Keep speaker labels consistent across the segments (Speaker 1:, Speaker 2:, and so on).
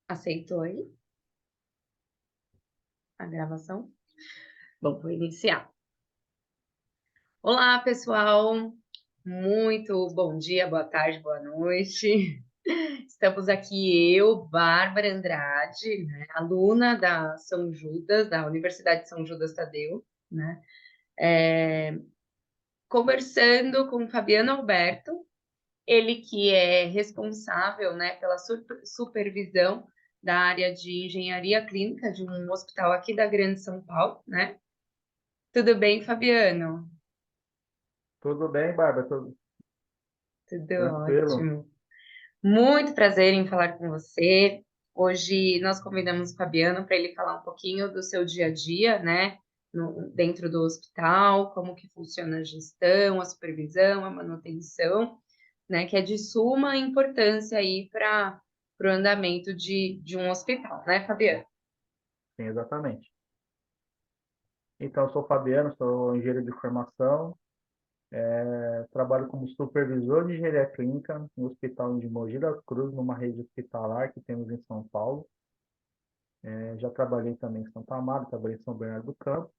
Speaker 1: Aceitou aí a gravação? Bom, vou iniciar. Olá, pessoal. Muito bom dia, boa tarde, boa noite. Estamos aqui eu, Bárbara Andrade, né, aluna da São Judas, da Universidade de São Judas Tadeu, né, conversando com o Fabiano Alberto, ele que é responsável, né, pela supervisão da área de engenharia clínica de um hospital aqui da Grande São Paulo, né? Tudo bem, Fabiano?
Speaker 2: Tudo bem, Bárbara? Tudo
Speaker 1: Tudo
Speaker 2: tranquilo?
Speaker 1: ótimo. Muito prazer em falar com você. Hoje nós convidamos o Fabiano para ele falar um pouquinho do seu dia a dia, né? Dentro do hospital, como que funciona a gestão, a supervisão, a manutenção, né? Que é de suma importância aí para o andamento de um hospital, né, Fabiano?
Speaker 2: Sim, exatamente. Então, eu sou Fabiano, sou engenheiro de formação, trabalho como supervisor de engenharia clínica no Hospital de Mogi das Cruzes, numa rede hospitalar que temos em São Paulo. Já trabalhei também em Santa Amaro, trabalhei em São Bernardo do Campo.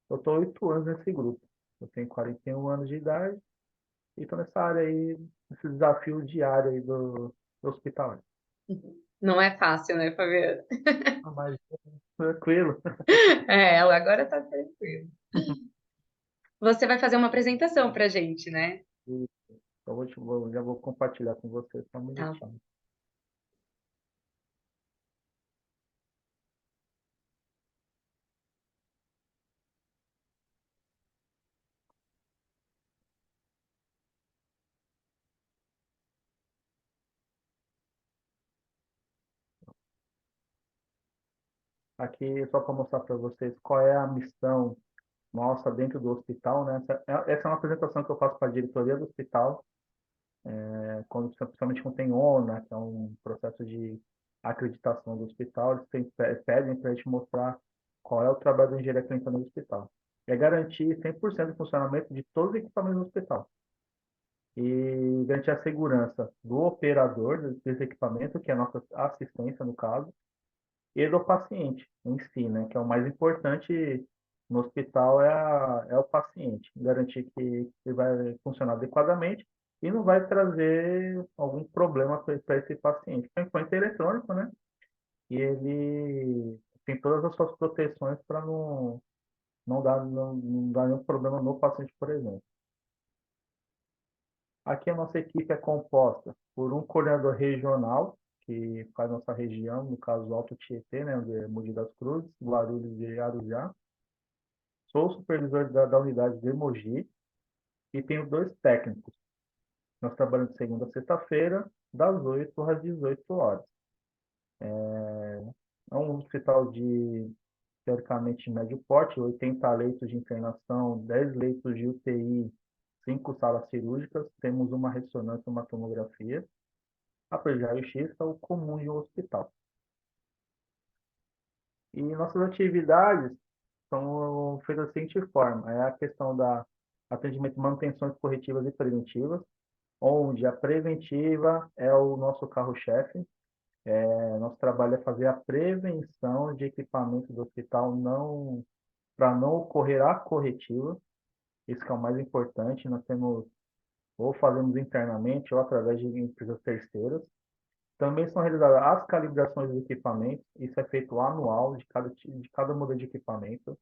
Speaker 2: Eu estou 8 anos nesse grupo. Eu tenho 41 anos de idade e estou nessa área aí, nesse desafio diário aí do hospital.
Speaker 1: Não é fácil, né, Fabiano?
Speaker 2: Mas tranquilo.
Speaker 1: É, ela agora tá tranquilo. Você vai fazer uma apresentação para a gente, né?
Speaker 2: Já vou compartilhar com você só um
Speaker 1: Tá bom.
Speaker 2: minutinho. Aqui, só para mostrar para vocês qual é a missão nossa dentro do hospital, né? Essa é uma apresentação que eu faço para a diretoria do hospital, principalmente quando tem ONA, que é um processo de acreditação do hospital, eles pedem para a gente mostrar qual é o trabalho do engenheiro clínico no hospital. É garantir 100% do funcionamento de todos os equipamentos do hospital e garantir a segurança do operador desse equipamento, que é a nossa assistência, no caso, e do paciente em si, né? Que é o mais importante no hospital é o paciente, garantir que vai funcionar adequadamente e não vai trazer algum problema para esse paciente. O equipamento é eletrônico, né? E ele tem todas as suas proteções para não dar nenhum problema no paciente, por exemplo. Aqui a nossa equipe é composta por um coordenador regional, que faz nossa região, no caso Alto Tietê, né, onde é Mogi das Cruzes, Guarulhos e Arujá. Sou o supervisor da unidade de Mogi e tenho dois técnicos. Nós trabalhamos de segunda a sexta-feira, das 8 às 18 horas. É um hospital de, teoricamente, médio porte, 80 leitos de internação, 10 leitos de UTI, 5 salas cirúrgicas, temos uma ressonância e uma tomografia. A raio-x é o comum de um hospital. E nossas atividades são feitas da seguinte forma: é a questão da atendimento de manutenções corretivas e preventivas, onde a preventiva é o nosso carro-chefe. Nosso trabalho é fazer a prevenção de equipamentos do hospital não para não ocorrer a corretiva. Isso que é o mais importante. Nós temos ou fazemos internamente ou através de empresas terceiras. Também são realizadas as calibrações dos equipamentos. Isso é feito anual de cada modelo de equipamento.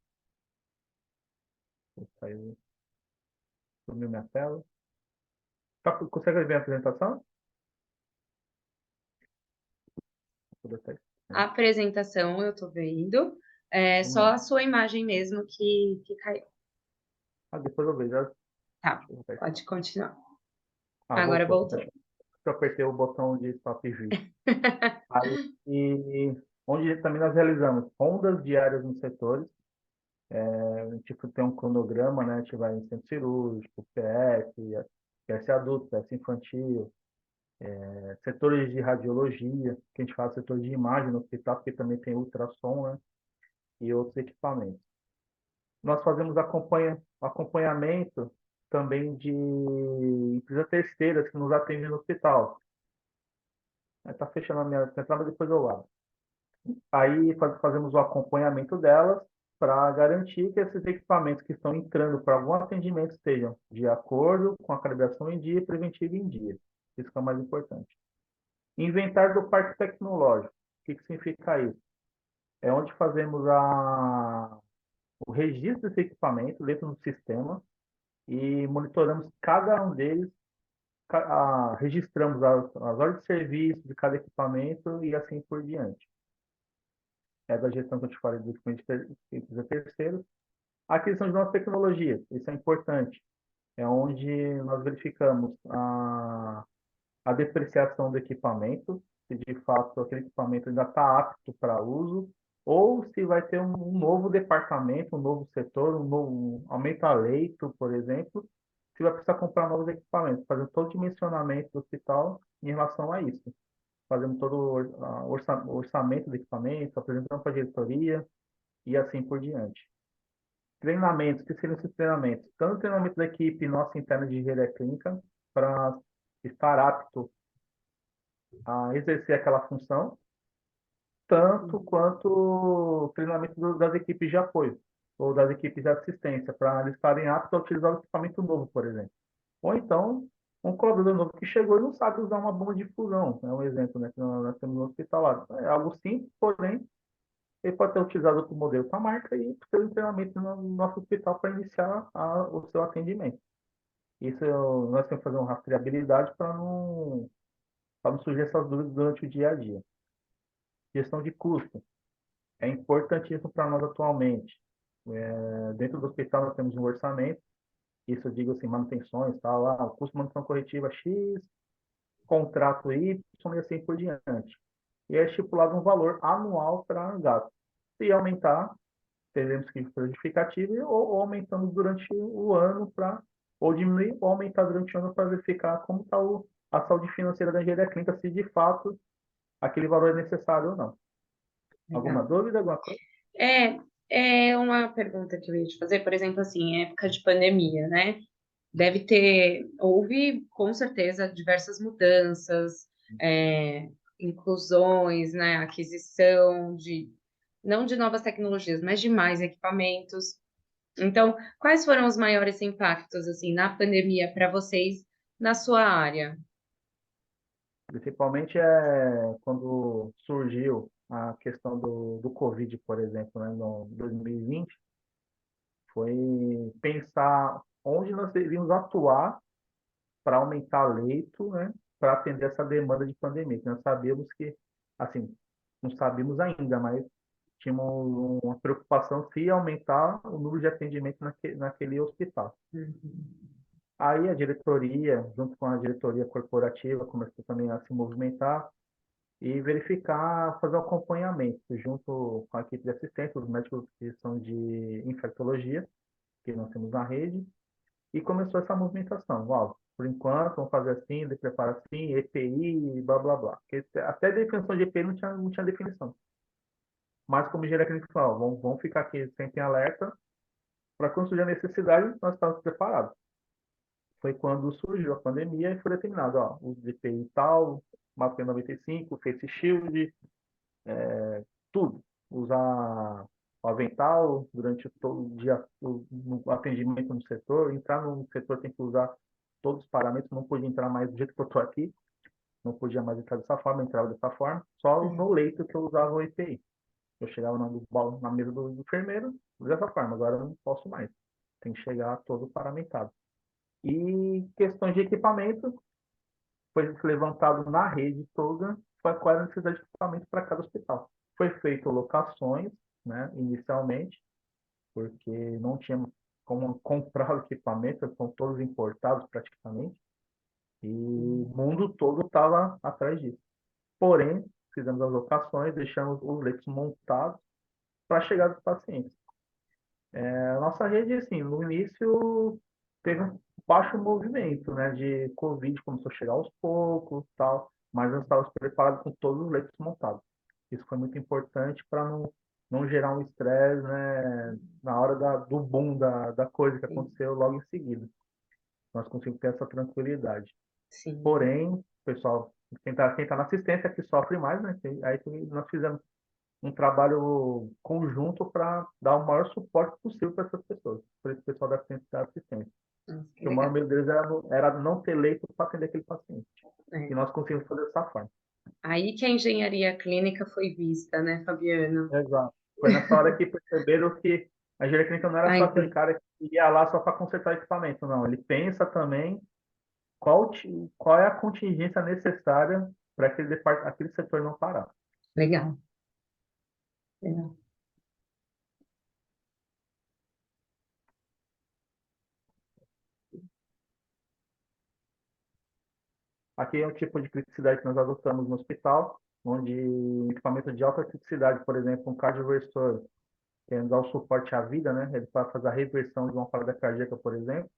Speaker 2: Aí, sumiu minha tela. Consegue ver a apresentação?
Speaker 1: A apresentação eu tô vendo, é
Speaker 2: Vamos
Speaker 1: só
Speaker 2: lá.
Speaker 1: a sua imagem mesmo que caiu.
Speaker 2: Depois eu vejo.
Speaker 1: Tá,
Speaker 2: Deixa eu ver.
Speaker 1: pode continuar. Agora
Speaker 2: Voltou.
Speaker 1: voltou.
Speaker 2: Acho que eu apertei o botão de stop vídeo. Aí, onde também nós realizamos rondas diárias nos setores. Tipo, tem um cronograma, né? A gente vai em centro cirúrgico, PS adulto, PS infantil, setores de radiologia, que a gente faz setor de imagem no hospital, porque também tem ultrassom, né? E outros equipamentos. Nós fazemos acompanhamento também de empresas terceiras que nos atendem no hospital. Está fechando a minha central, mas depois eu abro. Aí fazemos o acompanhamento delas para garantir que esses equipamentos que estão entrando para algum atendimento estejam de acordo com a calibração em dia e preventiva em dia. Isso que é o mais importante. Inventário do parque tecnológico. O que significa isso? É onde fazemos o registro desse equipamento dentro do sistema e monitoramos cada um deles, registramos as horas de serviço de cada equipamento e assim por diante. É da gestão que eu te falei dos clientes terceiros. A aquisição de novas tecnologias, isso é importante. É onde nós verificamos a depreciação do equipamento, se de fato aquele equipamento ainda está apto para uso, ou se vai ter um novo departamento, um novo setor, aumenta leito, por exemplo, se vai precisar comprar novos equipamentos, fazendo todo o dimensionamento do hospital em relação a isso. Fazendo todo o orçamento do equipamento, apresentando para a diretoria e assim por diante. Treinamentos, que seriam esses treinamentos? Tanto treinamento da equipe nossa interna de engenharia clínica, para estar apto a exercer aquela função, tanto quanto o treinamento das equipes de apoio ou das equipes de assistência, para eles estarem aptos a utilizar o equipamento novo, por exemplo. Ou então, um colaborador novo que chegou e não sabe usar uma bomba de fusão, é um exemplo, né, que nós temos no hospital lá. É algo simples, porém, ele pode ter utilizado outro modelo com a marca e ter um treinamento no nosso hospital para iniciar o seu atendimento. Isso nós temos que fazer uma rastreabilidade para não surgir essas dúvidas durante o dia a dia. Gestão de custo é importantíssimo para nós atualmente. Dentro do hospital nós temos um orçamento, isso eu digo assim, manutenções, tal, o custo de manutenção corretiva X, contrato Y e assim por diante. E é estipulado um valor anual para gasto. Se aumentar, teremos que fazer justificativa ou aumentamos durante o ano para ou diminuir ou aumentar durante o ano para verificar como está a saúde financeira da engenharia clínica, se de fato aquele valor é necessário ou não. Alguma
Speaker 1: Legal.
Speaker 2: dúvida, alguma coisa?
Speaker 1: É, é uma pergunta que eu ia te fazer, por exemplo, assim, em época de pandemia, né? Houve com certeza diversas mudanças, é, inclusões, né? Aquisição não de novas tecnologias, mas de mais equipamentos. Então, quais foram os maiores impactos, assim, na pandemia para vocês na sua área?
Speaker 2: Principalmente quando surgiu a questão do Covid, por exemplo, né, no 2020, foi pensar onde nós devíamos atuar para aumentar leito, né, para atender essa demanda de pandemia. Nós sabíamos que, assim, não sabíamos ainda, mas tínhamos uma preocupação se aumentar o número de atendimento naquele hospital.
Speaker 1: Uhum.
Speaker 2: Aí a diretoria, junto com a diretoria corporativa, começou também a se movimentar e verificar, fazer um acompanhamento junto com a equipe de assistência, os médicos que são de infectologia, que nós temos na rede, e começou essa movimentação. Uau, por enquanto, vamos fazer assim, de preparo assim, EPI, blá, blá, blá. Porque até a definição de EPI não tinha definição. Mas, como engenharia clínica, vamos ficar aqui sempre em alerta, para quando surgir a necessidade, nós estamos preparados. Foi quando surgiu a pandemia e foi determinado, ó, o EPI tal, máscara 95, face shield, tudo. Usar o avental durante todo o dia, no atendimento no setor. Entrar no setor tem que usar todos os parâmetros, não podia entrar mais do jeito que eu estou aqui, não podia mais entrar dessa forma, entrava dessa forma, só no leito que eu usava o EPI. Eu chegava na mesa do enfermeiro dessa forma, agora eu não posso mais. Tem que chegar todo paramentado. E questões de equipamento, foi levantado na rede toda qual era a necessidade de equipamento para cada hospital. Foi feito locações, né, inicialmente, porque não tinha como comprar o equipamento, são todos importados praticamente, e o mundo todo estava atrás disso. Porém, fizemos as locações, deixamos os leitos montados para a chegada dos pacientes. A nossa rede, assim, no início teve um baixo movimento, né, de Covid, começou a chegar aos poucos, tal, mas nós estávamos preparados com todos os leitos montados. Isso foi muito importante para não gerar um estresse, né, na hora do boom da coisa que
Speaker 1: Sim,
Speaker 2: aconteceu logo em seguida. Nós conseguimos ter essa tranquilidade.
Speaker 1: sim.
Speaker 2: Porém, pessoal, quem tá na assistência é que sofre mais, né? Aí nós fizemos um trabalho conjunto para dar o maior suporte possível para essas pessoas, para esse pessoal da assistência.
Speaker 1: Nossa, que
Speaker 2: Que o maior
Speaker 1: legal.
Speaker 2: medo deles era não ter leito para atender aquele paciente.
Speaker 1: É.
Speaker 2: E nós conseguimos fazer dessa forma.
Speaker 1: Aí que a engenharia clínica foi vista, né, Fabiano?
Speaker 2: Exato. Foi nessa hora que perceberam que a engenharia clínica não era
Speaker 1: A
Speaker 2: só aquele
Speaker 1: impor-
Speaker 2: cara que ia lá só para consertar equipamento, não. Ele pensa também qual é a contingência necessária para aquele setor não parar.
Speaker 1: Legal, legal.
Speaker 2: Aqui é um tipo de criticidade que nós adotamos no hospital, onde equipamento de alta criticidade, por exemplo, um cardioversor, que é dar o suporte à vida, né? Ele para fazer a reversão de uma parada cardíaca, por exemplo,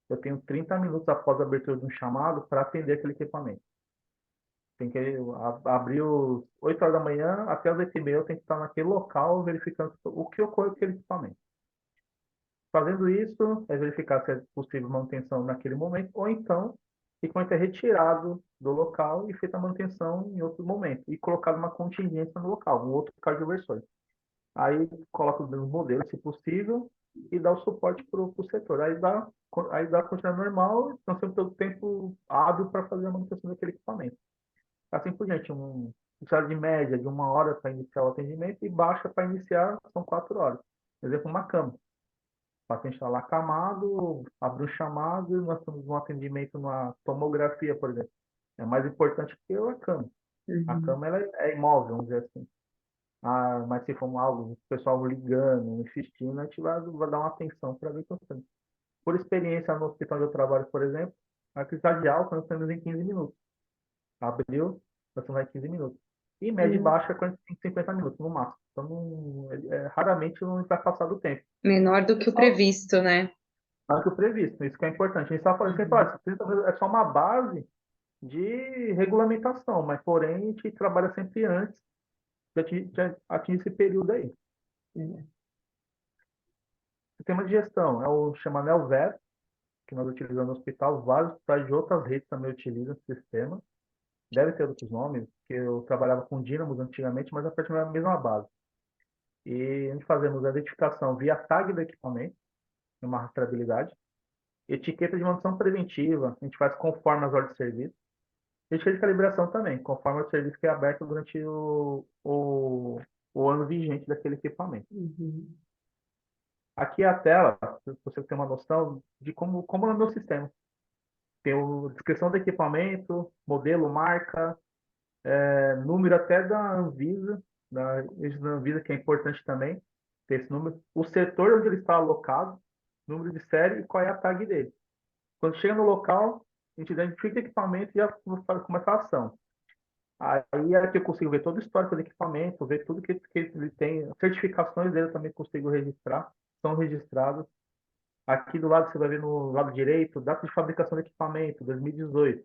Speaker 2: eu tenho 30 minutos após a abertura de um chamado para atender aquele equipamento. Tem que abrir os 8 horas da manhã até as 8h30, eu tenho que estar naquele local verificando o que ocorre com aquele equipamento. Fazendo isso, é verificar se é possível manutenção naquele momento, ou então o equipamento é retirado do local e feita a manutenção em outro momento, e colocado uma contingência no local, um outro cardioversor. Aí coloca os mesmos modelos, se possível, e dá o suporte para o setor. Aí dá continuidade normal, então sempre todo o tempo hábil para fazer a manutenção daquele equipamento. Assim por diante, precisar de média de 1 hora para iniciar o atendimento e baixa para iniciar são 4 horas. Por exemplo, uma cama. O paciente está lá acamado, abre o chamado e nós temos um atendimento numa tomografia, por exemplo. É mais importante que a cama. A
Speaker 1: Uhum.
Speaker 2: cama ela é imóvel, vamos dizer assim. Mas se for algo, o pessoal ligando, insistindo, a gente vai dar uma atenção para ver o que está. Por experiência no hospital onde eu trabalho, por exemplo, a atividade de alta nós temos em 15 minutos. Abriu, você vai 15 minutos. E média e
Speaker 1: Hum.
Speaker 2: baixa, 45, 50 minutos no máximo. Então, raramente não vai passar do tempo.
Speaker 1: Menor do
Speaker 2: É
Speaker 1: que o
Speaker 2: só
Speaker 1: previsto, né?
Speaker 2: mais que o previsto, isso que é importante. A gente está falando, sempre
Speaker 1: Uhum.
Speaker 2: fala, 30 minutos é só uma base de regulamentação, mas porém a gente trabalha sempre antes de atingir esse período aí.
Speaker 1: Uhum.
Speaker 2: Sistema de gestão é o chama NelVet, que nós utilizamos no hospital, vários hospitais de outras redes também utilizam esse sistema. Deve ter outros nomes, porque eu trabalhava com Dynamos antigamente, mas a partir da mesma base. E a gente fazemos a identificação via tag do equipamento, uma rastreabilidade, etiqueta de manutenção preventiva, a gente faz conforme as ordens de serviço, e etiqueta de calibração também, conforme o serviço que é aberto durante o ano vigente daquele equipamento.
Speaker 1: Uhum.
Speaker 2: Aqui é a tela, para você ter uma noção de como é o meu sistema. Tem a descrição do equipamento, modelo, marca, número até da Anvisa, da Anvisa, que é importante também, ter esse número, o setor onde ele está alocado, número de série e qual é a tag dele. Quando chega no local, a gente identifica o equipamento e já começa a ação. Aí é que eu consigo ver todo o histórico do equipamento, ver tudo que ele tem, as certificações dele eu também consigo registrar, são registradas. Aqui do lado você vai ver no lado direito, data de fabricação do equipamento, 2018.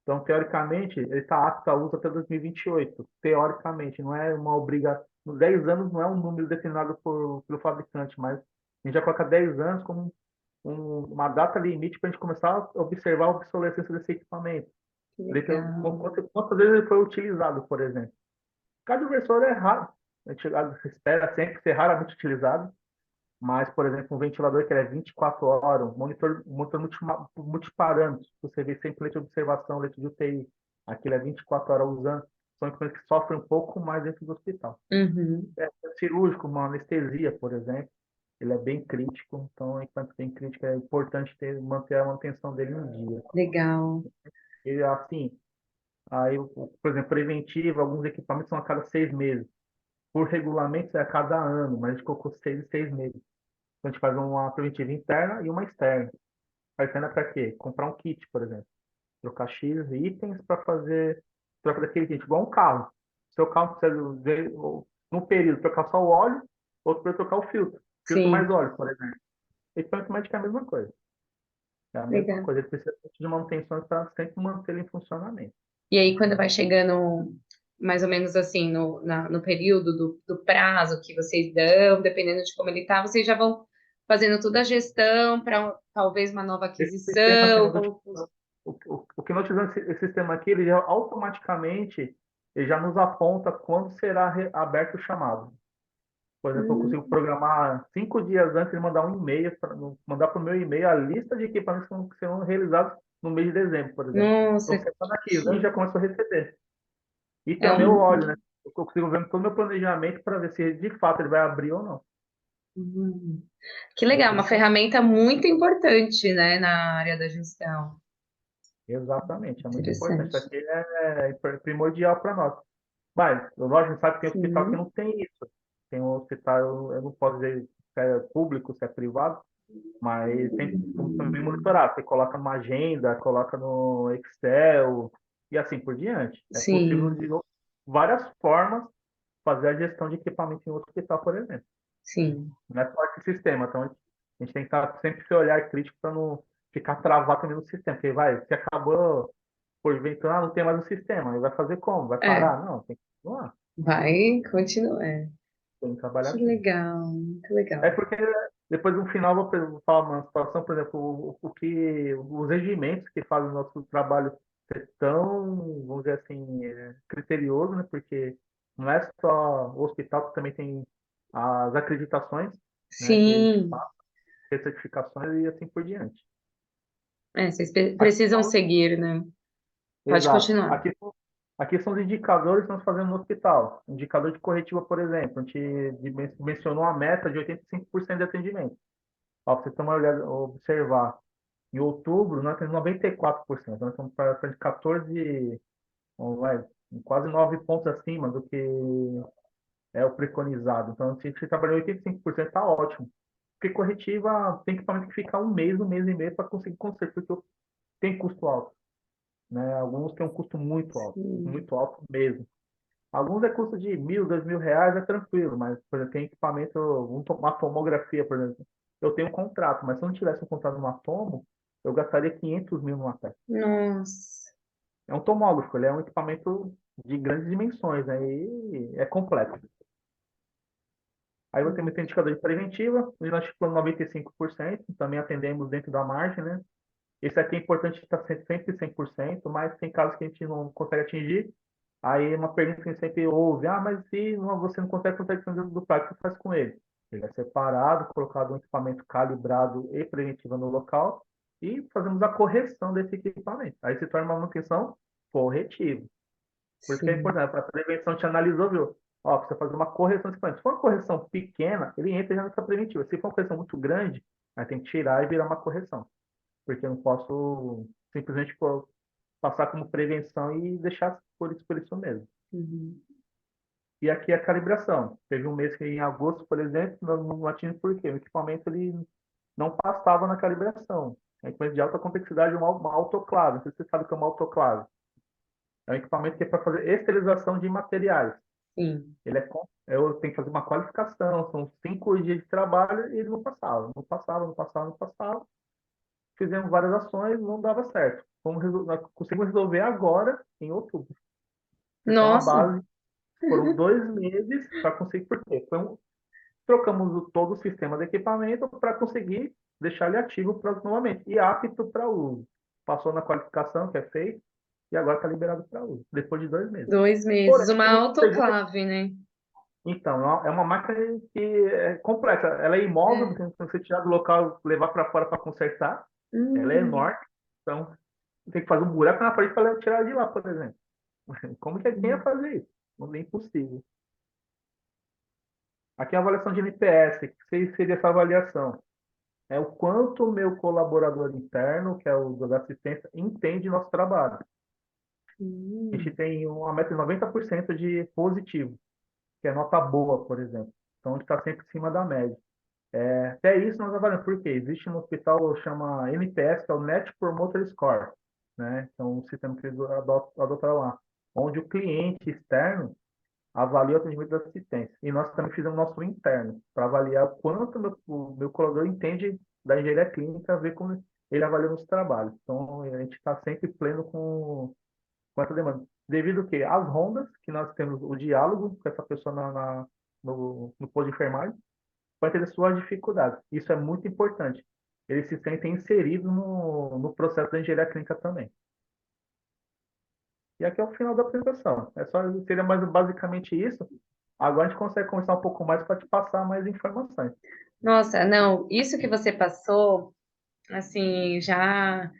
Speaker 2: Então, teoricamente, ele está apto a uso até 2028. Teoricamente, não é uma obrigação. 10 anos não é um número determinado pelo fabricante, mas a gente já coloca 10 anos como uma data limite para a gente começar a observar a obsolescência desse equipamento.
Speaker 1: Que legal.
Speaker 2: Quantas vezes ele foi utilizado, por exemplo. Cada inversor é raro. A gente espera sempre ser raramente utilizado, mas, por exemplo, um ventilador que é 24 horas, um monitor multiparâmetros, você vê sempre leite de observação, leite de UTI, aquele é 24 horas usando, são equipamentos que sofrem um pouco mais dentro do hospital.
Speaker 1: Uhum.
Speaker 2: Cirúrgico, uma anestesia, por exemplo, ele é bem crítico, então, um equipamento bem crítico é importante manter a manutenção dele em dia.
Speaker 1: Legal.
Speaker 2: E assim, aí, por exemplo, preventivo, alguns equipamentos são a cada 6 meses. Por regulamento é a cada ano, mas a gente colocou 6 em 6 meses. Então, a gente faz uma preventiva interna e uma externa. A externa para quê? Comprar um kit, por exemplo. Trocar X itens para fazer troca daquele kit, igual um carro. Seu carro precisa ver, num período, trocar só o óleo, outro para trocar o filtro. Filtro mais
Speaker 1: Sim,
Speaker 2: óleo, por exemplo. Equipamento médico é a mesma coisa. É a mesma
Speaker 1: legal.
Speaker 2: coisa. Ele precisa de manutenção para sempre manter ele em funcionamento.
Speaker 1: E aí, quando vai chegando mais ou menos assim, no período do prazo que vocês dão, dependendo de como ele tá, vocês já vão fazendo toda a gestão para talvez uma nova
Speaker 2: Esse sistema que
Speaker 1: aquisição,
Speaker 2: nós utilizamos, o que nós utilizamos esse sistema aqui, ele já automaticamente ele já nos aponta quando será aberto o chamado. Por exemplo, eu consigo
Speaker 1: Hum,
Speaker 2: programar 5 dias antes de mandar um e-mail, mandar para o meu e-mail a lista de equipamentos que serão realizados no mês de dezembro, por exemplo.
Speaker 1: nossa,
Speaker 2: Então, semana que vem já começo a receber. E
Speaker 1: é
Speaker 2: também eu
Speaker 1: um,
Speaker 2: olho, né? Eu consigo ver todo o meu planejamento para ver se de fato ele vai abrir ou não.
Speaker 1: hum, que
Speaker 2: É
Speaker 1: legal, uma
Speaker 2: tudo com...
Speaker 1: ferramenta muito importante, né, na área da gestão.
Speaker 2: Exatamente, é muito importante. Isso
Speaker 1: Interessante.
Speaker 2: aqui é primordial para nós. Mas, lógico, a gente sabe que tem hospital que
Speaker 1: Sim,
Speaker 2: não tem isso. Tem um hospital, eu não posso dizer se é público, se é privado, mas tem como também monitorar. Você coloca numa agenda, coloca no Excel e assim por diante. É possível
Speaker 1: sim,
Speaker 2: de várias formas fazer a gestão de equipamento em outro hospital, por exemplo.
Speaker 1: sim,
Speaker 2: Não é só esse sistema. Então, a gente tem que estar sempre com esse olhar crítico para não ficar travado também no sistema. Porque se acabou, porventura, não tem mais o sistema. Ele vai fazer como? Vai
Speaker 1: é,
Speaker 2: parar? Não, tem que continuar.
Speaker 1: vai continuar. É.
Speaker 2: Tem que trabalhar
Speaker 1: Que
Speaker 2: assim.
Speaker 1: legal, muito
Speaker 2: É
Speaker 1: legal.
Speaker 2: porque depois no final vou falar uma situação, por exemplo, o que os regimentos que fazem o nosso trabalho ser tão, vamos dizer assim, criterioso, né? Porque não é só o hospital que também tem as acreditações, né? Que a gente
Speaker 1: Sim,
Speaker 2: faz, as certificações e assim por diante.
Speaker 1: é, vocês
Speaker 2: Aqui
Speaker 1: precisam
Speaker 2: são,
Speaker 1: seguir, né? Pode
Speaker 2: exato.
Speaker 1: continuar.
Speaker 2: Aqui são os indicadores que nós fazemos no hospital. Indicador de corretiva, por exemplo, a gente mencionou uma meta de 85% de atendimento. Ó, pra você ter uma olhada, observar, em outubro nós temos 94%, nós estamos para 14, vai, quase 9 pontos acima do que é o preconizado. Então, se você trabalhar 85%, está ótimo. Porque corretiva tem equipamento que fica um mês e meio para conseguir consertar, porque tem custo alto. Né? Alguns têm um custo
Speaker 1: Sim.
Speaker 2: muito alto mesmo. Alguns é custo de 1.000, 2.000 reais, é tranquilo, mas, por exemplo, tem equipamento, uma tomografia, por exemplo. Eu tenho um contrato, mas se eu não tivesse um contrato numa tomo, eu gastaria 500 mil numa peça.
Speaker 1: Nossa.
Speaker 2: É um tomógrafo, ele é um equipamento de grandes dimensões, né? E é complexo. Aí você tem indicador de preventiva, e nós estipulamos 95%, também atendemos dentro da margem, né? Esse aqui é importante estar sempre 100%, mas tem casos que a gente não consegue atingir. Aí uma pergunta que a gente sempre ouve, mas se você não consegue fazer dentro do prato, o que você faz com ele? Ele é separado, colocado um equipamento calibrado e preventivo no local e fazemos a correção desse equipamento. Aí se torna uma manutenção corretiva. Por isso que é
Speaker 1: Sim.
Speaker 2: importante, a prevenção te analisou, viu? Ó, precisa fazer uma correção desse equipamento. Se for uma correção pequena, ele entra já nessa preventiva. Se for uma correção muito grande, aí tem que tirar e virar uma correção. Porque eu não posso simplesmente passar como prevenção e deixar por isso mesmo.
Speaker 1: Uhum.
Speaker 2: E aqui é a calibração. Teve um mês que em agosto, por exemplo, não atinge por quê? O equipamento ele não passava na calibração. É um equipamento de alta complexidade, uma autoclave. Não sei se você sabe o que é uma autoclave. É um equipamento que é para fazer esterilização de materiais.
Speaker 1: Sim.
Speaker 2: Eu tenho que fazer uma qualificação, são 5 dias de trabalho e ele não passava. Não passava, não passava, não passava. Fizemos várias ações, não dava certo. Nós conseguimos resolver agora, em outubro. Porque é uma
Speaker 1: Nossa.
Speaker 2: base. Foram 2 meses para conseguir, por quê? Trocamos todo o sistema de equipamento para conseguir deixar ele ativo novamente e apto para uso. Passou na qualificação que é feito e agora está liberado para uso, depois de 2 meses.
Speaker 1: 2 meses.
Speaker 2: Porém,
Speaker 1: Uma
Speaker 2: segundo,
Speaker 1: autoclave, né?
Speaker 2: então, é uma máquina que é complexa. Ela é imóvel,
Speaker 1: É.
Speaker 2: então, se você tirar do local e levar para fora para consertar, ela é
Speaker 1: Hum,
Speaker 2: enorme. Então, tem que fazer um buraco na parede para tirar de lá, por exemplo. Como que quem ia
Speaker 1: hum.
Speaker 2: fazer isso? Não é impossível. Aqui é a avaliação de NPS. O que seria essa avaliação? É o quanto o meu colaborador interno, que é o da assistência, entende nosso trabalho. A gente
Speaker 1: Hum.
Speaker 2: tem uma meta de 90% de positivo, que é nota boa, por exemplo. Então, a gente está sempre acima da média. Até isso nós avaliamos, porque existe no hospital, chama NPS, que é o Net Promoter Score, né? Então, um sistema que eles adotaram lá, onde o cliente externo avalia o atendimento da assistência. E nós também fizemos nosso interno, para avaliar o quanto o meu colaborador entende da engenharia clínica, ver como ele avalia nos trabalhos. Então, a gente está sempre pleno com essa demanda. Devido que às rondas, que nós temos o diálogo com essa pessoa no posto de enfermagem, para entender suas dificuldades. Isso é muito importante. Eles se sentem inseridos no processo da engenharia clínica também. E aqui é o final da apresentação. Seria mais basicamente isso. Agora a gente consegue conversar um pouco mais para te passar mais informações.
Speaker 1: Nossa, não, isso que você passou, assim, já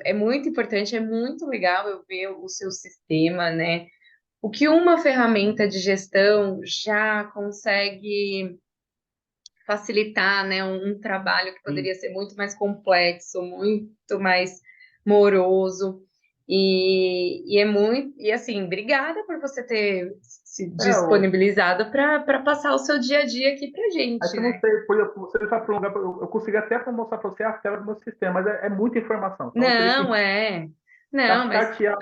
Speaker 1: é muito importante, é muito legal eu ver o seu sistema, né? O que uma ferramenta de gestão já consegue facilitar, né, um trabalho que
Speaker 2: E,
Speaker 1: poderia ser muito mais complexo, muito mais moroso. E é muito, e assim, obrigada por você ter se
Speaker 2: é, o,
Speaker 1: disponibilizado para passar o seu dia a dia aqui pra
Speaker 2: Aí
Speaker 1: gente,
Speaker 2: que eu não
Speaker 1: né?
Speaker 2: sei, você está para um lugar, eu consegui até mostrar para você a tela do meu sistema, mas é muita informação. Então eu teria
Speaker 1: Não,
Speaker 2: que
Speaker 1: é. Não, mas
Speaker 2: cascatear.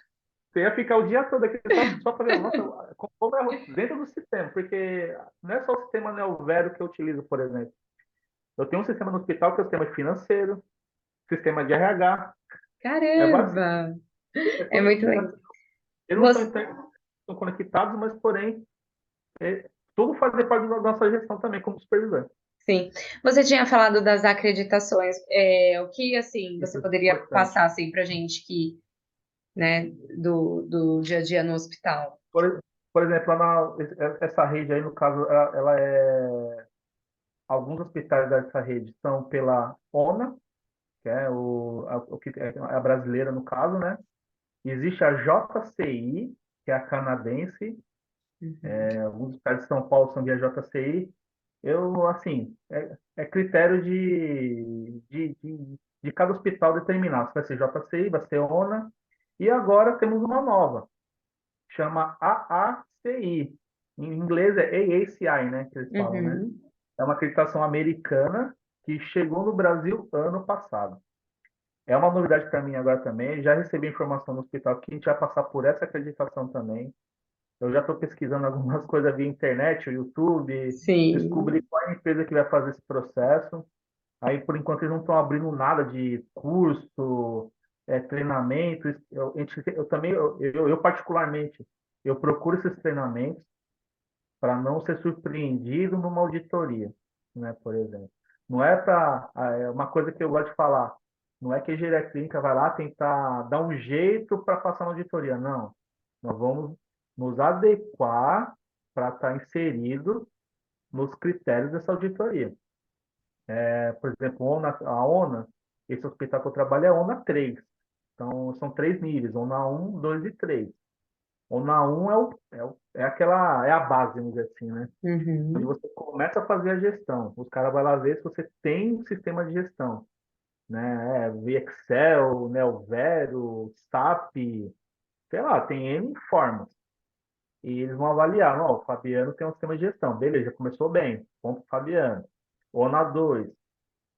Speaker 2: Você ia ficar o dia todo aqui só para ver, nossa, como é dentro do sistema, porque não é só o sistema Neovero que eu utilizo, por exemplo. Eu tenho um sistema no hospital que é o sistema financeiro, sistema de RH, é básico,
Speaker 1: caramba,
Speaker 2: é
Speaker 1: é
Speaker 2: tudo
Speaker 1: muito
Speaker 2: assim.
Speaker 1: legal.
Speaker 2: Eles não
Speaker 1: Você,
Speaker 2: estão conectados, mas porém, tudo faz parte da nossa gestão também, como supervisor.
Speaker 1: sim. Você tinha falado das acreditações. O que, assim, você
Speaker 2: Isso é
Speaker 1: poderia
Speaker 2: importante.
Speaker 1: passar, assim, pra gente que, né, do dia a dia no hospital?
Speaker 2: Por, por exemplo, essa rede aí, no caso, ela é. Alguns hospitais dessa rede são pela ONA, que é o que é a brasileira no caso, né? Existe a JCI, que é a canadense.
Speaker 1: Uhum.
Speaker 2: Alguns hospitais de São Paulo são via JCI. Eu, assim, é critério de cada hospital determinar se vai ser JCI, vai ser ONA. E agora temos uma nova, chama AACI. Em inglês é AACI, né, que eles falam, né?
Speaker 1: Uhum.
Speaker 2: É uma acreditação americana que chegou no Brasil ano passado. É uma novidade para mim agora também. Já recebi informação no hospital que a gente vai passar por essa acreditação também. Eu já estou pesquisando algumas coisas via internet, YouTube,
Speaker 1: Sim,
Speaker 2: descobri qual é a empresa que vai fazer esse processo. Aí, por enquanto, eles não estão abrindo nada de curso, treinamento. Eu também, eu particularmente, eu procuro esses treinamentos para não ser surpreendido numa auditoria, né, por exemplo. Não é para, é uma coisa que eu gosto de falar, não é que a engenharia clínica vai lá tentar dar um jeito para passar na auditoria, não. Nós vamos nos adequar para estar inserido nos critérios dessa auditoria. Por exemplo, a ONA, esse hospital que eu trabalho é ONA 3. Então, são três níveis, ONA 1, 2 e 3. ONA 1 é a base, vamos dizer assim, né? Onde
Speaker 1: uhum.
Speaker 2: você começa a fazer a gestão. Os caras vão lá ver se você tem um sistema de gestão, né? Via Excel, Neovero, SAP, sei lá, tem N formas. E eles vão avaliar, ó, o Fabiano tem um sistema de gestão. Beleza, começou bem. Ponto pro Fabiano. Ou na 2,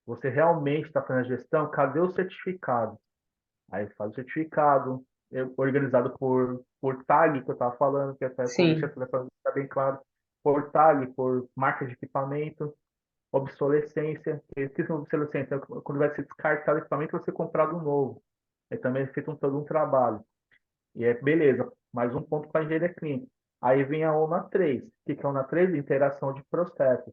Speaker 2: você realmente está fazendo a gestão? Cadê o certificado? Aí faz o certificado, organizado por tag, que eu estava falando, que até quando deixa
Speaker 1: Sim,
Speaker 2: para ficar bem claro, por tag, por marca de equipamento, obsolescência. O que é obsolescência? Quando vai ser descartado o equipamento, vai ser comprado um novo. Aí também é feito todo um trabalho. E é beleza, mais um ponto para a engenharia clínica. Aí vem a ONA 3. O que é a ONA 3? Interação de processos.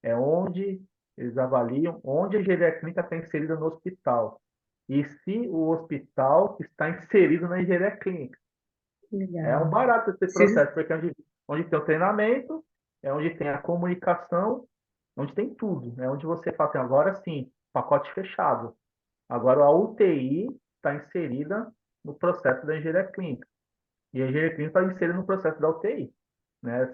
Speaker 2: É onde eles avaliam onde a engenharia clínica está inserida no hospital. E se o hospital está inserido na engenharia clínica. É um
Speaker 1: legal.
Speaker 2: barato esse
Speaker 1: Se-
Speaker 2: processo, porque é onde tem o treinamento, é onde tem a comunicação, onde tem tudo. É onde você fala assim, agora sim, pacote fechado. Agora a UTI está inserida no processo da engenharia clínica. E a engenharia clínica está inserida no processo da UTI. Né?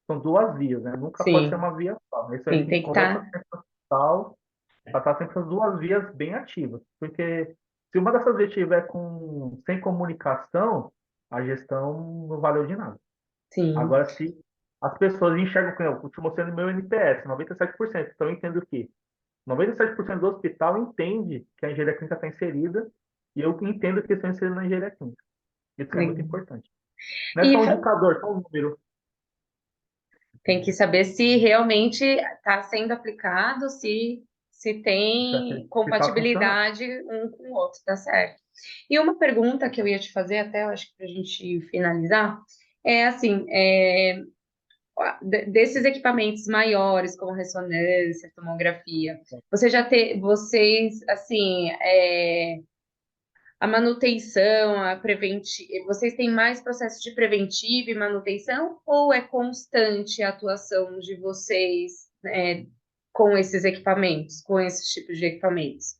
Speaker 2: São duas vias, né? Nunca pode ser
Speaker 1: Sim,
Speaker 2: uma via só. Isso a
Speaker 1: sim,
Speaker 2: gente
Speaker 1: tem que
Speaker 2: conversa
Speaker 1: estar.
Speaker 2: sempre no hospital, para estar sempre as duas vias bem ativas. Porque se uma dessas vias estiver sem comunicação, a gestão não valeu de nada.
Speaker 1: Sim,
Speaker 2: Agora, se as pessoas enxergam, como eu te mostrei no meu NPS, 97%, então eu entendo o quê? 97% do hospital entende que a engenharia clínica está inserida e eu entendo que estão inseridos na engenharia clínica. Isso é muito
Speaker 1: legal.
Speaker 2: importante. Não é
Speaker 1: E
Speaker 2: só um indicador, só um número.
Speaker 1: tem que saber se realmente está sendo aplicado, se
Speaker 2: Isso é
Speaker 1: tem
Speaker 2: que está funcionando.
Speaker 1: compatibilidade um com o outro, tá certo? E uma pergunta que eu ia te fazer, até eu acho que para a gente finalizar, é assim, desses equipamentos maiores, como ressonância, tomografia, vocês, assim, a manutenção, vocês têm mais processo de preventiva e manutenção ou é constante a atuação de vocês, com esses equipamentos, com esses tipos de equipamentos?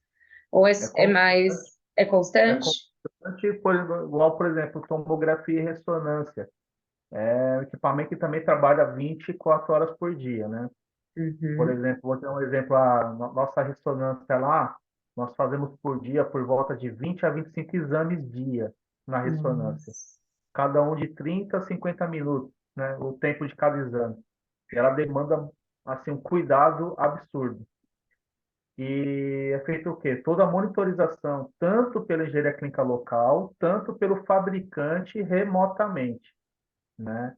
Speaker 1: Ou
Speaker 2: É
Speaker 1: é
Speaker 2: constante,
Speaker 1: mais, é
Speaker 2: é
Speaker 1: constante?
Speaker 2: constante, igual, por exemplo, tomografia e ressonância. É um equipamento que também trabalha 24 horas por dia, né? Por
Speaker 1: Uhum.
Speaker 2: exemplo, vou ter um exemplo, a nossa ressonância lá, nós fazemos por dia por volta de 20 a 25 exames dia na ressonância.
Speaker 1: Nossa.
Speaker 2: Cada um de 30 a 50 minutos, né? O tempo de cada exame. E ela demanda, assim, um cuidado absurdo. E é feito o quê? Toda a monitorização, tanto pela engenharia clínica local, tanto pelo fabricante remotamente, né?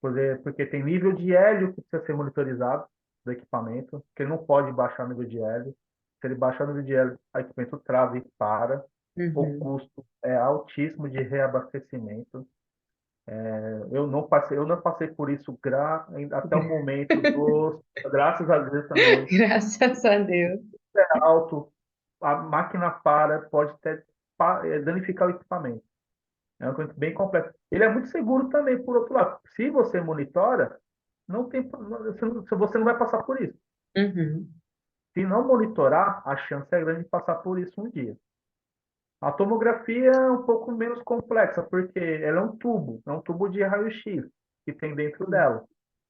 Speaker 2: Porque tem nível de hélio que precisa ser monitorizado do equipamento, que ele não pode baixar o nível de hélio. Se ele baixar o nível de hélio, o equipamento trava e para. O
Speaker 1: Uhum.
Speaker 2: custo é altíssimo de reabastecimento. Eu não passei por isso até o momento, graças a Deus também.
Speaker 1: Graças a Deus.
Speaker 2: É alto, a máquina pode até danificar o equipamento. É um equipamento bem complexo. Ele é muito seguro também, por outro lado. Se você monitora, não tem, você não vai passar por isso.
Speaker 1: Uhum.
Speaker 2: Se não monitorar, a chance é grande de passar por isso um dia. A tomografia é um pouco menos complexa, porque ela é um tubo de raio-x que tem dentro dela.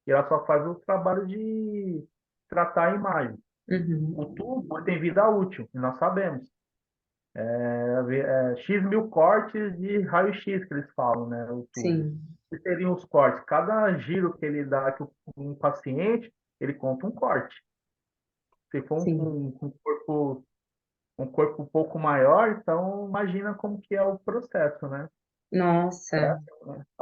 Speaker 2: E ela só faz o trabalho de tratar a imagem. O
Speaker 1: Uhum.
Speaker 2: tubo tem vida útil, e nós sabemos. X mil cortes de raio-x que eles falam, né? O tubo.
Speaker 1: Sim,
Speaker 2: Que seriam os cortes? Cada giro que ele dá que um paciente, ele conta um corte. Se for
Speaker 1: sim.
Speaker 2: um corpo um pouco maior, então imagina como que é o processo, né?
Speaker 1: Nossa.
Speaker 2: É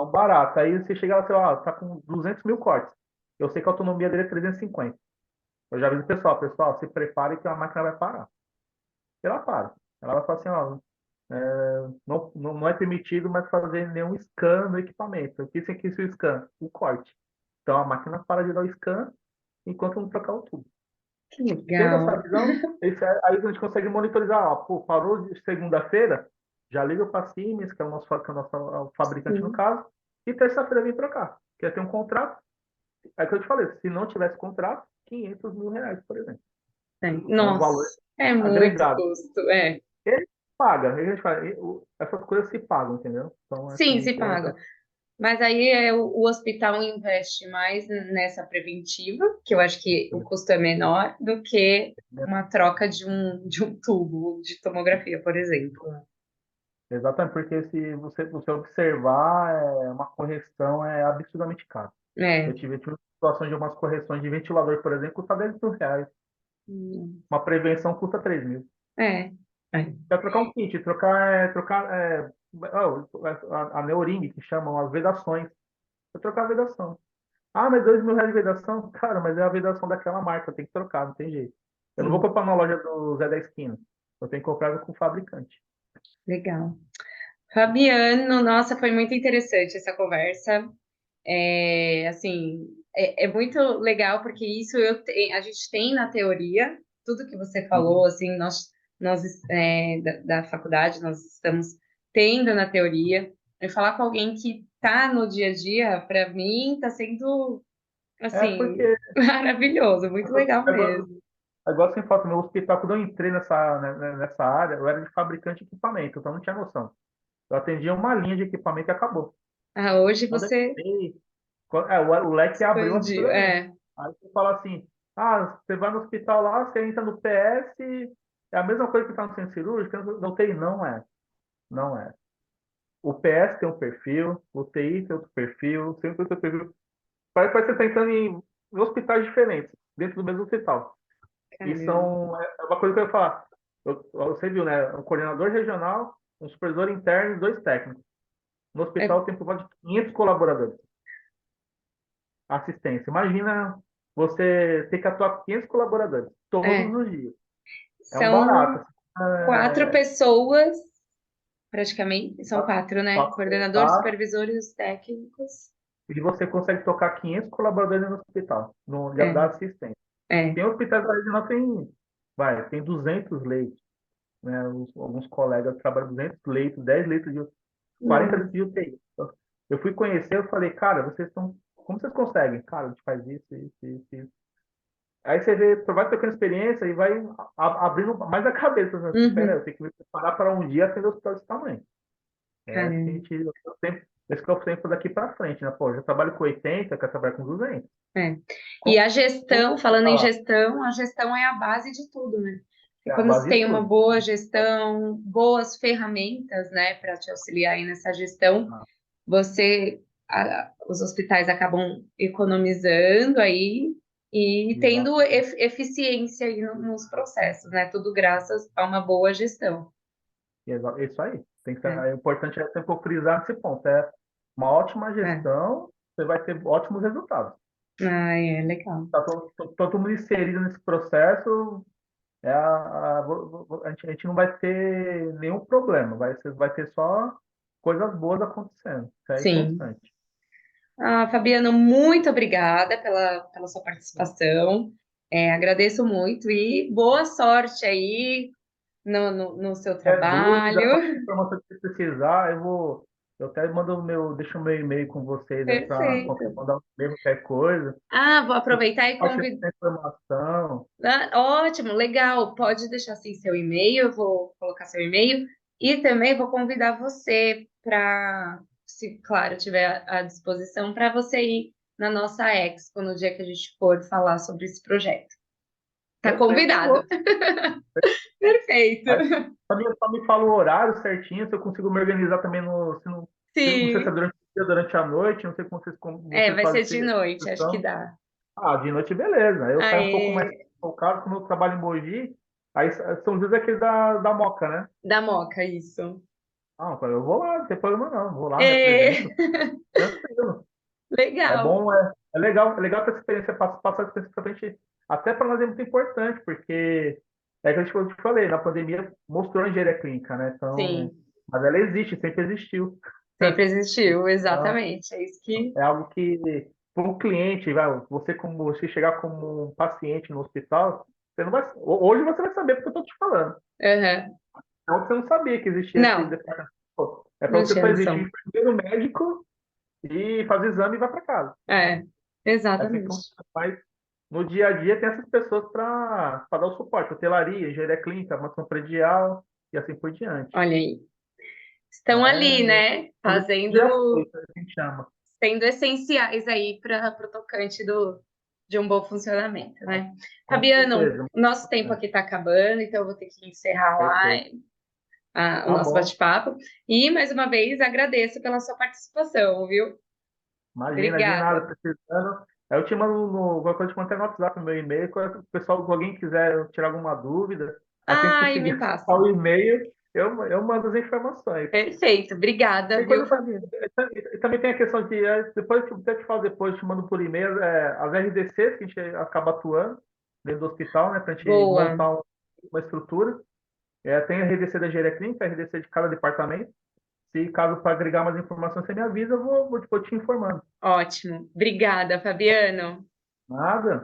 Speaker 2: um barato. Aí você chega lá, sei lá, tá com 200 mil cortes. Eu sei que a autonomia dele é 350. Eu já aviso o pessoal, se prepare que a máquina vai parar. E ela para. Ela vai falar assim, ó, não é permitido mais fazer nenhum scan no equipamento. O que significa o scan? O corte. Então a máquina para de dar o scan enquanto não trocar o tubo.
Speaker 1: Que
Speaker 2: Tendo essa
Speaker 1: legal.
Speaker 2: visão, aí a gente consegue monitorizar. Ó, pô, parou de segunda-feira, já liga para a Siemens, que é o nosso fabricante no
Speaker 1: Sim.
Speaker 2: caso, e terça-feira vem trocar. Quer ter um contrato? É o que eu te falei, se não tivesse contrato, 500 mil reais, por exemplo. É um valor
Speaker 1: Nossa, é muito
Speaker 2: agregado.
Speaker 1: custo. É.
Speaker 2: Ele paga, a gente fala, essas coisas se pagam, entendeu? Então,
Speaker 1: Sim,
Speaker 2: assim,
Speaker 1: se paga. Mas aí o hospital investe mais nessa preventiva, que eu acho que o custo é menor do que uma troca de um tubo de tomografia, por exemplo.
Speaker 2: exatamente, porque se você observar, uma correção é absurdamente cara.
Speaker 1: É.
Speaker 2: Eu tive situações de umas correções de ventilador, por exemplo, custa 10 mil reais. Uma prevenção custa 3 mil.
Speaker 1: É. É.
Speaker 2: Vai trocar um kit, a Neoring, que chamam as vedações. Vai trocar a vedação. Ah, mas 2 mil reais de vedação? Cara, mas é a vedação daquela marca, tem que trocar, não tem jeito. Eu não vou
Speaker 1: Sim,
Speaker 2: comprar na loja do Zé da Esquina. Eu tenho que comprar com o fabricante.
Speaker 1: legal. Fabiano, nossa, foi muito interessante essa conversa. Assim, é muito legal porque isso a gente tem na teoria, tudo que você falou,
Speaker 2: Uhum.
Speaker 1: assim, nós da faculdade, nós estamos tendo na teoria. E falar com alguém que está no dia a dia, para mim, está sendo,
Speaker 2: É
Speaker 1: assim,
Speaker 2: porque,
Speaker 1: maravilhoso, muito legal
Speaker 2: agora,
Speaker 1: mesmo.
Speaker 2: agora sem falta, meu hospital, quando eu entrei nessa área, eu era de fabricante de equipamento, então eu não tinha noção. Eu atendia uma linha de equipamento e acabou.
Speaker 1: Ah, hoje
Speaker 2: Quando eu
Speaker 1: você
Speaker 2: entrei, o leque abriu
Speaker 1: expandiu,
Speaker 2: absurdamente. Aí você fala assim, você vai no hospital lá, você entra no PS, é a mesma coisa que está no centro cirúrgico, não tem, não é. Não é. O PS tem um perfil, o TI tem outro perfil, sempre tem outro perfil. Parece que você está entrando em hospitais diferentes, dentro do mesmo hospital. E
Speaker 1: caramba.
Speaker 2: é uma coisa que eu ia falar. Você viu, né? Um coordenador regional, um supervisor interno e dois técnicos. No
Speaker 1: É,
Speaker 2: hospital tem por volta de 500 colaboradores. Assistência. Imagina você ter que atuar com 500 colaboradores todos
Speaker 1: é,
Speaker 2: os dias. É um
Speaker 1: são
Speaker 2: barato.
Speaker 1: quatro
Speaker 2: É,
Speaker 1: pessoas. Praticamente, são quatro, né? Coordenador,
Speaker 2: tá?
Speaker 1: supervisor e os técnicos.
Speaker 2: E você consegue tocar 500 colaboradores no hospital,
Speaker 1: É,
Speaker 2: da assistência.
Speaker 1: é.
Speaker 2: Tem hospitais da regional tem 200 leitos. né? Alguns colegas trabalham 200 leitos, 10 leitos de 40
Speaker 1: Nossa,
Speaker 2: leitos de UTI. Então, eu fui conhecer, eu falei, cara, vocês estão, como vocês conseguem? Cara, a gente faz isso, isso, isso, isso. Aí você vê, você vai trocando experiência e vai abrindo mais a cabeça, né? Pera,
Speaker 1: uhum,
Speaker 2: eu tenho que me preparar para um dia atender o hospital desse tamanho. É essa que a
Speaker 1: caramba.
Speaker 2: gente, eu sempre, esse que é o tempo daqui para frente, né? Pô, eu já trabalho com 80, quero trabalhar com 200.
Speaker 1: É. E
Speaker 2: Como,
Speaker 1: a
Speaker 2: como
Speaker 1: gestão,
Speaker 2: você
Speaker 1: falando em
Speaker 2: fala?
Speaker 1: gestão, a gestão é a base de tudo, né?
Speaker 2: É
Speaker 1: Porque
Speaker 2: a
Speaker 1: quando você
Speaker 2: base de
Speaker 1: tem uma
Speaker 2: tudo.
Speaker 1: boa gestão, boas ferramentas, né, para te auxiliar aí nessa gestão,
Speaker 2: Ah,
Speaker 1: os hospitais acabam economizando aí e tendo
Speaker 2: exatamente.
Speaker 1: eficiência aí nos processos, né? Tudo graças a uma boa gestão.
Speaker 2: Isso aí. Tem que,
Speaker 1: É,
Speaker 2: é importante é sempre frisar esse ponto. É uma ótima
Speaker 1: é.
Speaker 2: gestão, você vai ter ótimos resultados.
Speaker 1: Ah, é legal.
Speaker 2: Tá todo mundo inserido nesse processo, a gente não vai ter nenhum problema, vai ter só coisas boas acontecendo. Isso é
Speaker 1: Sim.
Speaker 2: importante.
Speaker 1: Ah, Fabiano, muito obrigada pela sua participação. Agradeço muito e boa sorte aí no seu
Speaker 2: É dúvida, qualquer
Speaker 1: trabalho.
Speaker 2: informação que você precisar, eu até deixo o meu e-mail com vocês aí para
Speaker 1: Perfeito.
Speaker 2: mandar um e-mail, qualquer coisa.
Speaker 1: Ah, vou
Speaker 2: Se
Speaker 1: aproveitar e
Speaker 2: pode ter
Speaker 1: convidar.
Speaker 2: informação,
Speaker 1: Ótimo, legal. Pode deixar assim seu e-mail, eu vou colocar seu e-mail e também vou convidar você para, se claro, tiver à disposição, para você ir na nossa Expo no dia que a gente for falar sobre esse projeto. Tá
Speaker 2: perfeito, eu
Speaker 1: convidado.
Speaker 2: vou.
Speaker 1: Perfeito.
Speaker 2: Aí, só me fala o horário certinho, se eu consigo me organizar também não sei se é
Speaker 1: Sim.
Speaker 2: durante o dia, durante a noite, não sei como vocês
Speaker 1: Vai
Speaker 2: fazem
Speaker 1: ser de
Speaker 2: essa
Speaker 1: noite, acho que
Speaker 2: discussão.
Speaker 1: dá.
Speaker 2: Ah, de noite, beleza. Aí eu saio um pouco mais
Speaker 1: Aê,
Speaker 2: focado, como eu trabalho em Mogi, aí São José é aquele da Moca, né?
Speaker 1: da Moca, isso.
Speaker 2: Ah, eu vou lá, não tem problema não, vou lá, me
Speaker 1: É,
Speaker 2: apresento, tranquilo. É
Speaker 1: legal.
Speaker 2: bom, é legal ter essa experiência, passar essa experiência pra frente, até para nós é muito importante, porque é que eu te falei, na pandemia mostrou a engenharia clínica, né? Então,
Speaker 1: Sim,
Speaker 2: mas ela existe, sempre existiu.
Speaker 1: sempre existiu,
Speaker 2: Então,
Speaker 1: exatamente. É isso que.
Speaker 2: é algo que, para o cliente, você chegar como um paciente no hospital, você não vai, hoje você vai saber porque eu estou te falando.
Speaker 1: Aham.
Speaker 2: Então, você não sabia que existia esse
Speaker 1: Não,
Speaker 2: departamento. Pô, é para
Speaker 1: não
Speaker 2: você
Speaker 1: tinha
Speaker 2: só existir
Speaker 1: noção.
Speaker 2: primeiro médico e fazer exame e vai para casa.
Speaker 1: É,
Speaker 2: Aí você então,
Speaker 1: exatamente.
Speaker 2: faz no dia a dia tem essas pessoas para dar o suporte, hotelaria, engenharia clínica, manutenção predial e assim por diante.
Speaker 1: Olha aí. Estão
Speaker 2: Então
Speaker 1: ali,
Speaker 2: é
Speaker 1: né?
Speaker 2: de
Speaker 1: Fazendo,
Speaker 2: apoio, que a gente chama.
Speaker 1: sendo essenciais aí para o tocante de um bom funcionamento, né?
Speaker 2: Com
Speaker 1: Fabiano,
Speaker 2: certeza.
Speaker 1: o nosso tempo aqui está acabando, então eu vou ter que encerrar lá
Speaker 2: Perfeito.
Speaker 1: o
Speaker 2: Tá
Speaker 1: nosso
Speaker 2: bom.
Speaker 1: bate-papo. E, mais uma vez, agradeço pela sua participação, viu?
Speaker 2: Imagina, de nada,
Speaker 1: Obrigada.
Speaker 2: precisando. Aí eu te mando qualquer coisa, eu te mando até no WhatsApp, no meu e-mail. O pessoal, se alguém quiser tirar alguma dúvida, assim que
Speaker 1: Ai,
Speaker 2: conseguir
Speaker 1: me
Speaker 2: acessar
Speaker 1: passa.
Speaker 2: o e-mail, eu mando as informações.
Speaker 1: Perfeito. Obrigada,
Speaker 2: Tem
Speaker 1: viu,
Speaker 2: coisa
Speaker 1: Fabiano?
Speaker 2: e também tem a questão de, depois eu até te falo depois, te mando por e-mail, as RDCs que a gente acaba atuando dentro do hospital, né, para a gente
Speaker 1: Boa.
Speaker 2: montar uma estrutura. Tem a RDC da engenharia clínica, a RDC de cada departamento. Se caso para agregar mais informações, você me avisa, vou te informando.
Speaker 1: Ótimo. Obrigada, Fabiano.
Speaker 2: Nada.